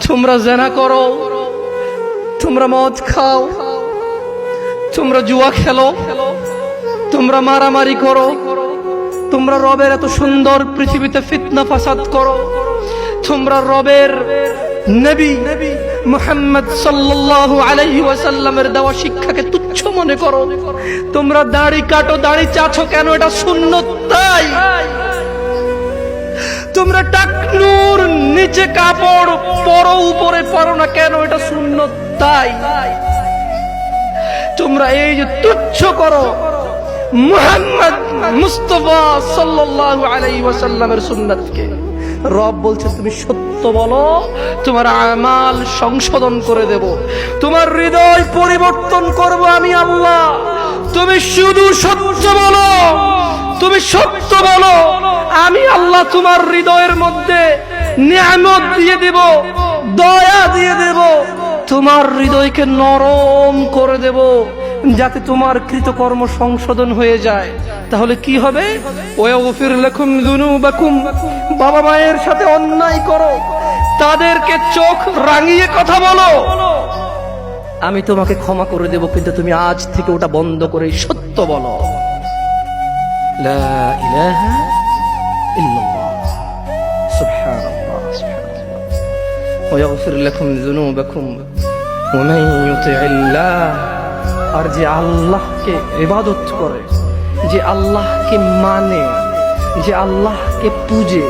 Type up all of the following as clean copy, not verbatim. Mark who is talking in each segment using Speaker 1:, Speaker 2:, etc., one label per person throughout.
Speaker 1: তোমরা জেনা করো, তোমরা মদ খাও, তোমরা জুয়া খেলো, তোমরা মারামারি করো, তোমরা রবের এত সুন্দর পৃথিবীতে ফিতনা ফাসাদ করো, তোমরা রবের নবী মুহাম্মদ সাল্লাল্লাহু আলাইহি ওয়াসাল্লামের দেওয়া শিক্ষাকে তুচ্ছ মনে করো, তোমরা দাড়ি কাটো, দাড়ি চাছো কেন? এটা সুন্নত তাই। তোমরা টাকনুর নিচে কাপড় পরো, উপরে পরো না কেন? এটা সুন্নত তাই। তোমরা এই যে তুচ্ছ করো মুহাম্মদ মুস্তাফা সাল্লাল্লাহু আলাইহি ওয়াসাল্লামের সুন্নাতকে। রব বলছে তুমি সত্য বলো, তোমার আমাল সংশোধন করে দেব, তোমার হৃদয় পরিবর্তন করব আমি আল্লাহ। তুমি শুধু সত্য বলো, তুমি সত্য বলো, আমি আল্লাহ তোমার হৃদয়ের মধ্যে নিয়ামত দিয়ে দেব, দয়া দিয়ে দেব, তোমার হৃদয়কে নরম করে দেব, যাতে তোমার কৃতকর্ম সংশোধন হয়ে যায়। তাহলে কি হবে? ওয়াগফির লাকুম যুনুবাকুম। বাবা মায়ের সাথে অন্যায় করো, তাদেরকে চোখ রাঙিয়ে কথা বলো, আমি তোমাকে ক্ষমা করে দেব, কিন্তু তুমি আজ থেকে ওটা বন্ধ করে সত্য বলো, লা ইলাহা ইল্লাল্লাহ, সুবহানাল্লাহ, সুবহানাল্লাহ। ওয়াগফির লাকুম যুনুবাকুম ওয়া মান ইউতি'িল্লাহ। আর যে আল্লাহকে ইবাদত করে, যে আল্লাহকে মানে, যে আল্লাহকে পূজে,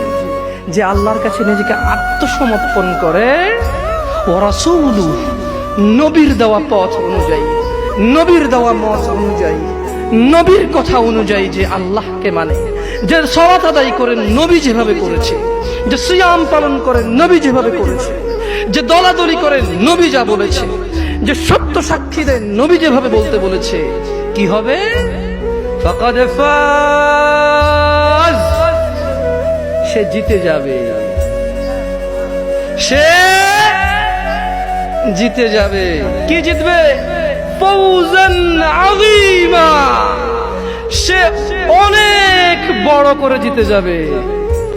Speaker 1: যে আল্লাহর কাছে নিজেকে আত্মসমর্পণ করে, ওয়া রাসূলুহু, নবীর দেওয়া পথ অনুযায়ী, নবীর দেওয়া মত অনুযায়ী, নবীর কথা অনুযায়ী যে আল্লাহকে মানে, যে সালাত আদায় করে নবী যেভাবে করেছে, যে সিয়াম পালন করে নবী যেভাবে করেছে, যে দলাদলি করে নবী যা বলেছে, যে সত্য সাক্ষী দেন নবী যেভাবে বলতে বলেছে, কি হবে? ফাকাদ ফাজ, সে জিতে যাবে, সে জিতে যাবে। কি জিতবে? ফাউজান আযীমা, সে অনেক বড় করে জিতে যাবে।